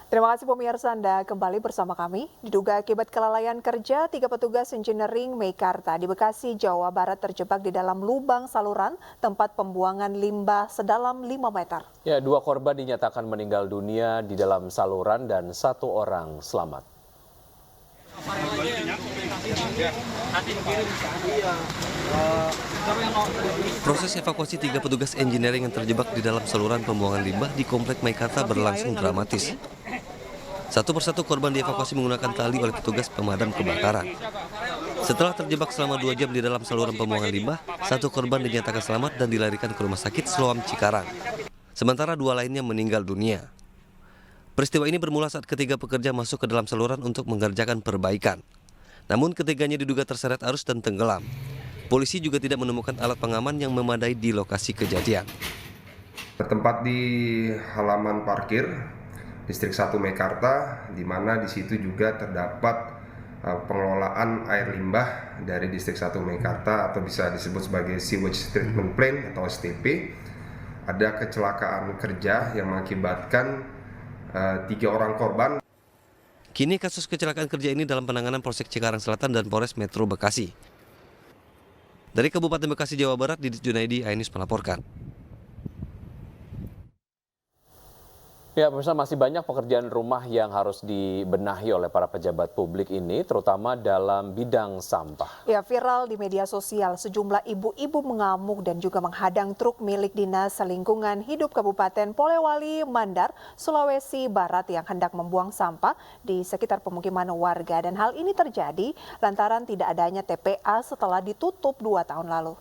Terima kasih pemirsa, Anda kembali bersama kami. Diduga akibat kelalaian kerja, 3 petugas engineering Meikarta di Bekasi, Jawa Barat terjebak di dalam lubang saluran tempat pembuangan limbah sedalam 5 meter. Ya, 2 korban dinyatakan meninggal dunia di dalam saluran dan 1 orang selamat. Proses evakuasi 3 petugas engineering yang terjebak di dalam saluran pembuangan limbah di Komplek Meikarta berlangsung dramatis. Satu persatu korban dievakuasi menggunakan tali oleh petugas pemadam kebakaran. Setelah terjebak selama 2 jam di dalam saluran pembuangan limbah, 1 korban dinyatakan selamat dan dilarikan ke Rumah Sakit Sloam Cikarang. Sementara 2 lainnya meninggal dunia. Peristiwa ini bermula saat ketiga pekerja masuk ke dalam saluran untuk mengerjakan perbaikan. Namun ketiganya diduga terseret arus dan tenggelam. Polisi juga tidak menemukan alat pengaman yang memadai di lokasi kejadian. Bertempat di halaman parkir Distrik 1 Meikarta, di mana di situ juga terdapat pengelolaan air limbah dari Distrik 1 Meikarta atau bisa disebut sebagai Sewage Treatment Plant atau STP. Ada kecelakaan kerja yang mengakibatkan 3 orang korban. Kini kasus kecelakaan kerja ini dalam penanganan Polsek Cikarang Selatan dan Polres Metro Bekasi. Dari Kabupaten Bekasi, Jawa Barat, Didit Junaidi, iNews melaporkan. Ya, pemirsa, masih banyak pekerjaan rumah yang harus dibenahi oleh para pejabat publik ini, terutama dalam bidang sampah. Ya, viral di media sosial, sejumlah ibu-ibu mengamuk dan juga menghadang truk milik Dinas Lingkungan Hidup Kabupaten Polewali Mandar, Sulawesi Barat yang hendak membuang sampah di sekitar pemukiman warga. Dan hal ini terjadi lantaran tidak adanya TPA setelah ditutup 2 tahun lalu.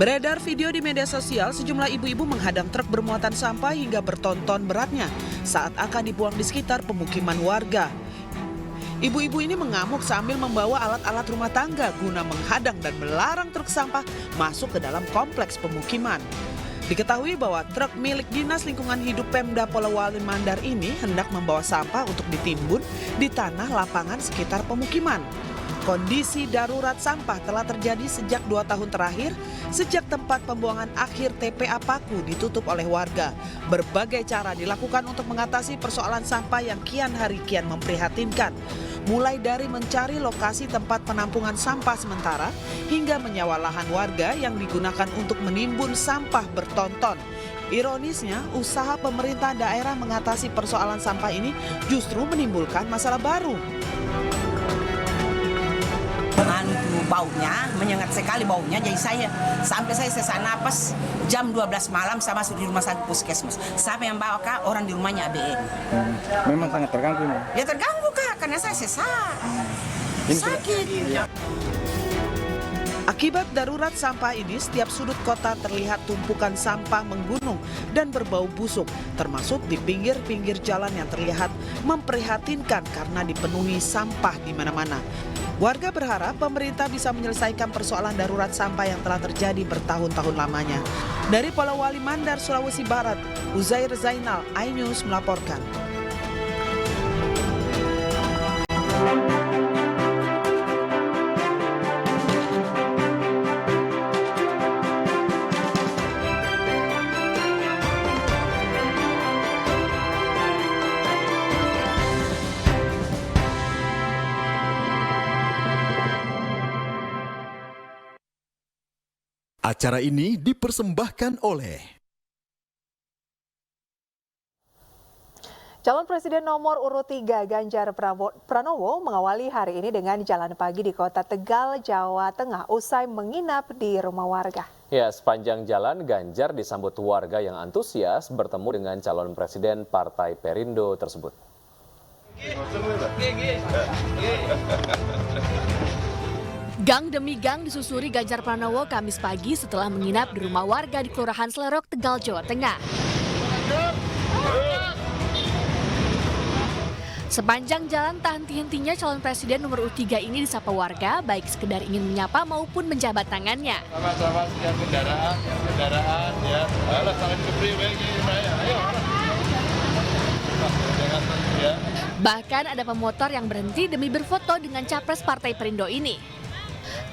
Beredar video di media sosial, sejumlah ibu-ibu menghadang truk bermuatan sampah hingga berton-ton beratnya saat akan dibuang di sekitar pemukiman warga. Ibu-ibu ini mengamuk sambil membawa alat-alat rumah tangga guna menghadang dan melarang truk sampah masuk ke dalam kompleks pemukiman. Diketahui bahwa truk milik Dinas Lingkungan Hidup Pemda Polewali Mandar ini hendak membawa sampah untuk ditimbun di tanah lapangan sekitar pemukiman. Kondisi darurat sampah telah terjadi sejak 2 tahun terakhir, sejak tempat pembuangan akhir TPA Paku ditutup oleh warga. Berbagai cara dilakukan untuk mengatasi persoalan sampah yang kian hari kian memprihatinkan. Mulai dari mencari lokasi tempat penampungan sampah sementara, hingga menyewa lahan warga yang digunakan untuk menimbun sampah bertonton. Ironisnya, usaha pemerintah daerah mengatasi persoalan sampah ini justru menimbulkan masalah baru. Baunya menyengat sekali baunya, jadi sampai saya sesak napas jam 12 malam saya masuk di rumah sakit puskesmas. Siapa yang bawa Kak? Orang di rumahnya ABN. Memang sangat terganggu. Ya terganggu Kak, karena saya sesak. Sakit. Akibat darurat sampah ini, setiap sudut kota terlihat tumpukan sampah menggunung dan berbau busuk, termasuk di pinggir-pinggir jalan yang terlihat memprihatinkan karena dipenuhi sampah di mana-mana. Warga berharap pemerintah bisa menyelesaikan persoalan darurat sampah yang telah terjadi bertahun-tahun lamanya. Dari Polewali Mandar, Sulawesi Barat, Uzair Zainal, iNews melaporkan. Acara ini dipersembahkan oleh Calon Presiden nomor urut 3 Ganjar Pranowo mengawali hari ini dengan jalan pagi di Kota Tegal, Jawa Tengah usai menginap di rumah warga. Ya, sepanjang jalan Ganjar disambut warga yang antusias bertemu dengan calon presiden Partai Perindo tersebut. Gang demi gang disusuri Ganjar Pranowo Kamis pagi setelah menginap di rumah warga di Kelurahan Slerok, Tegal, Jawa Tengah. Sepanjang jalan tak henti-hentinya calon presiden nomor urut 3 ini disapa warga, baik sekedar ingin menyapa maupun menjabat tangannya. Sama-sama yang kendaraan, ya. Ayo, saling keberi, ayo. Bahkan ada pemotor yang berhenti demi berfoto dengan capres Partai Perindo ini.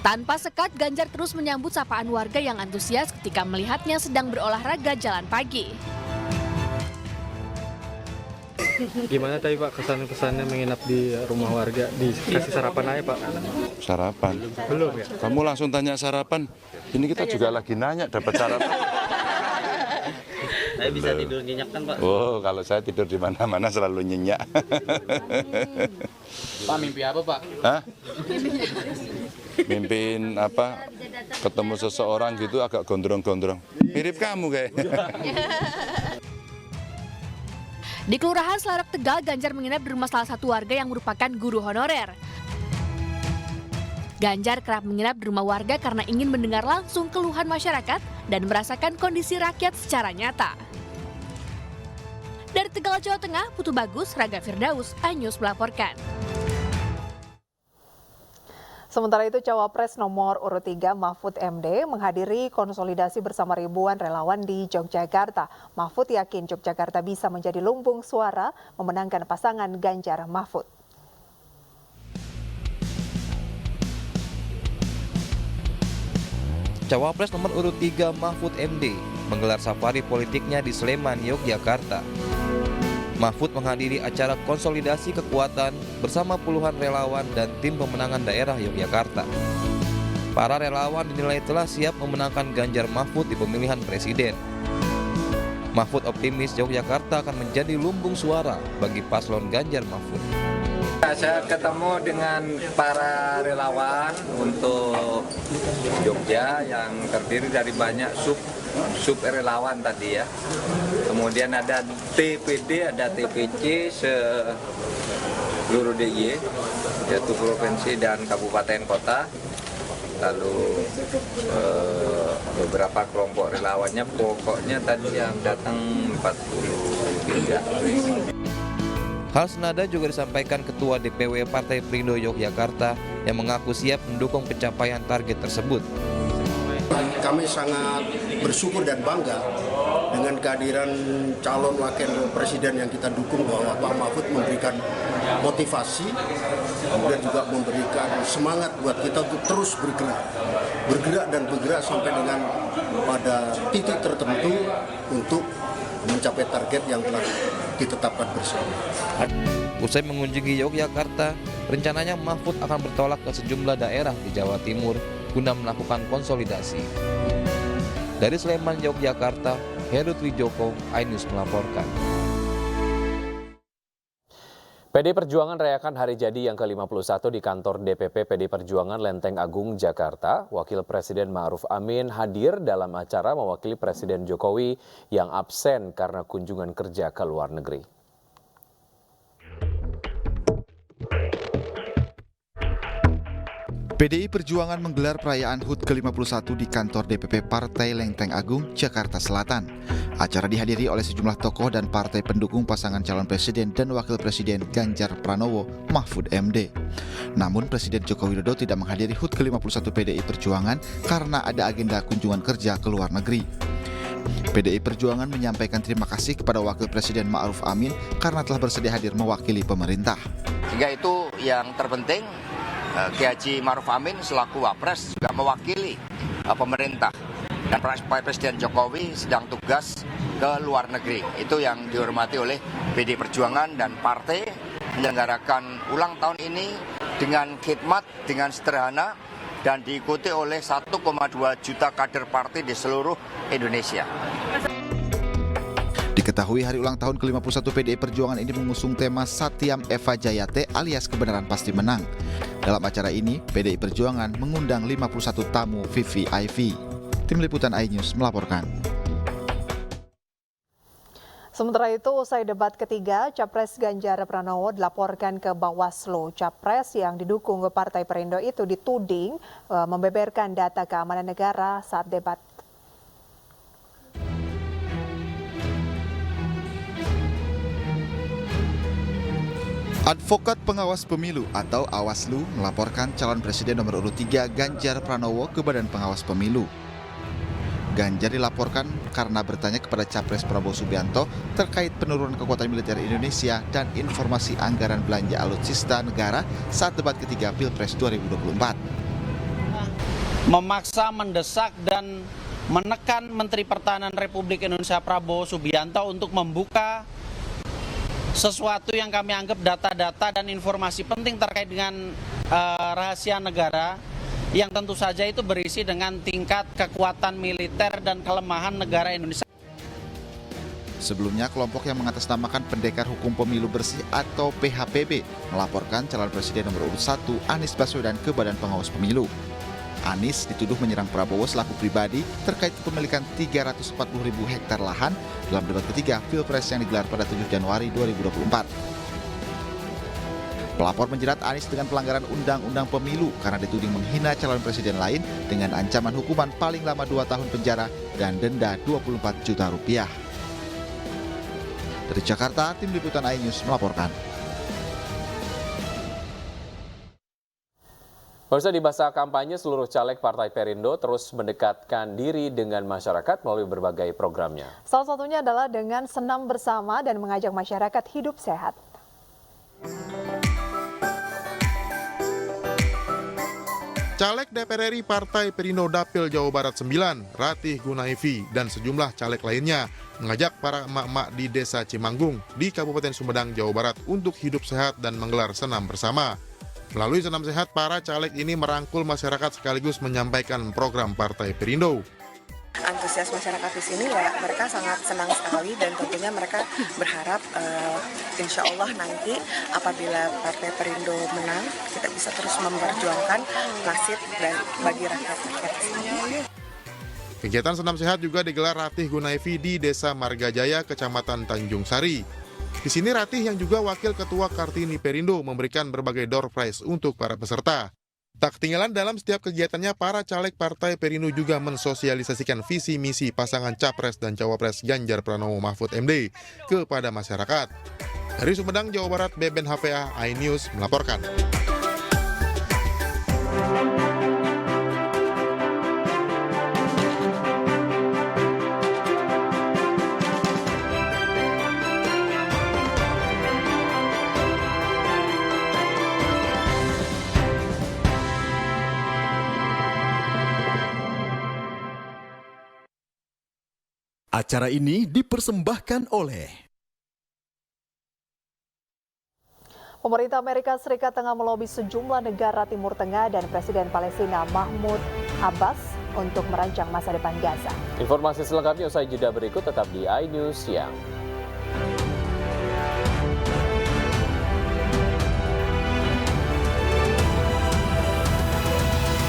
Tanpa sekat, Ganjar terus menyambut sapaan warga yang antusias ketika melihatnya sedang berolahraga jalan pagi. Gimana tadi Pak kesan-kesannya menginap di rumah warga? Dikasih sarapan aja Pak? Sarapan. Belum ya? Kamu langsung tanya sarapan. Ini kita juga lagi nanya dapat sarapan. Saya bisa tidur nyenyak kan Pak? Oh, kalau saya tidur di mana-mana selalu nyenyak. Pak mimpi apa Pak? Hah? Mimpin apa? Ketemu seseorang gitu agak gondrong-gondrong. Mirip kamu kayak. Di Kelurahan Selarok, Tegal, Ganjar menginap di rumah salah satu warga yang merupakan guru honorer. Ganjar kerap menginap di rumah warga karena ingin mendengar langsung keluhan masyarakat dan merasakan kondisi rakyat secara nyata. Dari Tegal, Jawa Tengah, Putu Bagus, Raga Firdaus, iNews melaporkan. Sementara itu, Cawapres nomor urut 3 Mahfud MD menghadiri konsolidasi bersama ribuan relawan di Yogyakarta. Mahfud yakin Yogyakarta bisa menjadi lumbung suara memenangkan pasangan Ganjar Mahfud. Cawapres nomor urut 3 Mahfud MD menggelar safari politiknya di Sleman, Yogyakarta. Mahfud menghadiri acara konsolidasi kekuatan bersama puluhan relawan dan tim pemenangan daerah Yogyakarta. Para relawan dinilai telah siap memenangkan Ganjar Mahfud di pemilihan presiden. Mahfud optimis Yogyakarta akan menjadi lumbung suara bagi paslon Ganjar Mahfud. Saya ketemu dengan para relawan untuk Jogja yang terdiri dari banyak sub relawan tadi ya. Kemudian ada TPD, ada TPC seluruh DIY, yaitu provinsi dan kabupaten kota. Lalu beberapa kelompok relawannya, pokoknya tadi yang datang 43. Hal senada juga disampaikan Ketua DPW Partai Perindo Yogyakarta yang mengaku siap mendukung pencapaian target tersebut. Kami sangat bersyukur dan bangga dengan kehadiran calon wakil presiden yang kita dukung, bahwa Pak Mahfud memberikan motivasi, kemudian juga memberikan semangat buat kita untuk terus bergerak dan bergerak sampai dengan pada titik tertentu untuk mencapai target yang telah ditetapkan bersama. Usai mengunjungi Yogyakarta, rencananya Mahfud akan bertolak ke sejumlah daerah di Jawa Timur guna melakukan konsolidasi. Dari Sleman, Yogyakarta, Herut Wijoko, iNews melaporkan. PDI Perjuangan rayakan hari jadi yang ke-51 di kantor DPP PDI Perjuangan Lenteng Agung, Jakarta. Wakil Presiden Ma'ruf Amin hadir dalam acara mewakili Presiden Jokowi yang absen karena kunjungan kerja ke luar negeri. PDI Perjuangan menggelar perayaan HUT ke-51 di kantor DPP Partai Lenteng Agung, Jakarta Selatan. Acara dihadiri oleh sejumlah tokoh dan partai pendukung pasangan calon presiden dan wakil presiden Ganjar Pranowo, Mahfud MD. Namun Presiden Joko Widodo tidak menghadiri HUT ke-51 PDI Perjuangan karena ada agenda kunjungan kerja ke luar negeri. PDI Perjuangan menyampaikan terima kasih kepada Wakil Presiden Ma'ruf Amin karena telah bersedia hadir mewakili pemerintah. Sehingga itu yang terpenting, Kiai Haji Ma'ruf Amin selaku Wapres juga mewakili pemerintah, dan Presiden Jokowi sedang tugas ke luar negeri. Itu yang dihormati oleh PDI Perjuangan dan partai menyelenggarakan ulang tahun ini dengan khidmat, dengan sederhana, dan diikuti oleh 1,2 juta kader partai di seluruh Indonesia. Diketahui hari ulang tahun ke-51 PDI Perjuangan ini mengusung tema Satyam Eva Jayate alias kebenaran pasti menang. Dalam acara ini, PDI Perjuangan mengundang 51 tamu VVIP. Tim Liputan iNews melaporkan. Sementara itu, usai debat ketiga, Capres Ganjar Pranowo dilaporkan ke Bawaslu. Capres yang didukung ke Partai Perindo itu dituding membeberkan data keamanan negara saat debat. Advokat Pengawas Pemilu atau Awaslu melaporkan calon presiden nomor urut 3 Ganjar Pranowo ke Badan Pengawas Pemilu. Ganjar dilaporkan karena bertanya kepada Capres Prabowo Subianto terkait penurunan kekuatan militer Indonesia dan informasi anggaran belanja alutsista negara saat debat ketiga Pilpres 2024. memaksa, mendesak, dan menekan Menteri Pertahanan Republik Indonesia Prabowo Subianto untuk membuka sesuatu yang kami anggap data-data dan informasi penting terkait dengan rahasia negara yang tentu saja itu berisi dengan tingkat kekuatan militer dan kelemahan negara Indonesia. Sebelumnya, kelompok yang mengatasnamakan Pendekar Hukum Pemilu Bersih atau PHPB melaporkan calon presiden nomor urut 1 Anies Baswedan ke Badan Pengawas Pemilu. Anies dituduh menyerang Prabowo selaku pribadi terkait kepemilikan 340.000 hektar lahan dalam debat ketiga Pilpres yang digelar pada 7 Januari 2024. Pelapor menjerat Anies dengan pelanggaran Undang-Undang Pemilu karena dituding menghina calon presiden lain dengan ancaman hukuman paling lama 2 tahun penjara dan denda 24 juta rupiah. Dari Jakarta, Tim Liputan iNews melaporkan. Pemirsa, di masa kampanye, seluruh caleg Partai Perindo terus mendekatkan diri dengan masyarakat melalui berbagai programnya. Salah satunya adalah dengan senam bersama dan mengajak masyarakat hidup sehat. Caleg DPR RI Partai Perindo Dapil Jawa Barat 9, Ratih Gunaifi, dan sejumlah caleg lainnya mengajak para emak-emak di Desa Cimanggung di Kabupaten Sumedang, Jawa Barat untuk hidup sehat dan menggelar senam bersama. Melalui senam sehat, para caleg ini merangkul masyarakat sekaligus menyampaikan program Partai Perindo. Antusias masyarakat di sini ya, mereka sangat senang sekali dan tentunya mereka berharap insya Allah nanti apabila Partai Perindo menang, kita bisa terus memperjuangkan nasib dan bagi rakyat di sini. Kegiatan senam sehat juga digelar Ratih Gunaifi di Desa Margajaya, Kecamatan Tanjung Sari. Di sini Ratih yang juga Wakil Ketua Kartini Perindo memberikan berbagai door prize untuk para peserta. Tak ketinggalan dalam setiap kegiatannya, para caleg Partai Perindo juga mensosialisasikan visi misi pasangan Capres dan Cawapres Ganjar Pranowo Mahfud MD kepada masyarakat. Dari Sumedang, Jawa Barat, Beben HPA iNews melaporkan. Acara ini dipersembahkan oleh Pemerintah Amerika Serikat tengah melobi sejumlah negara Timur Tengah dan Presiden Palestina Mahmud Abbas untuk merancang masa depan Gaza. Informasi selengkapnya usai jeda berikut, tetap di iNews Siang.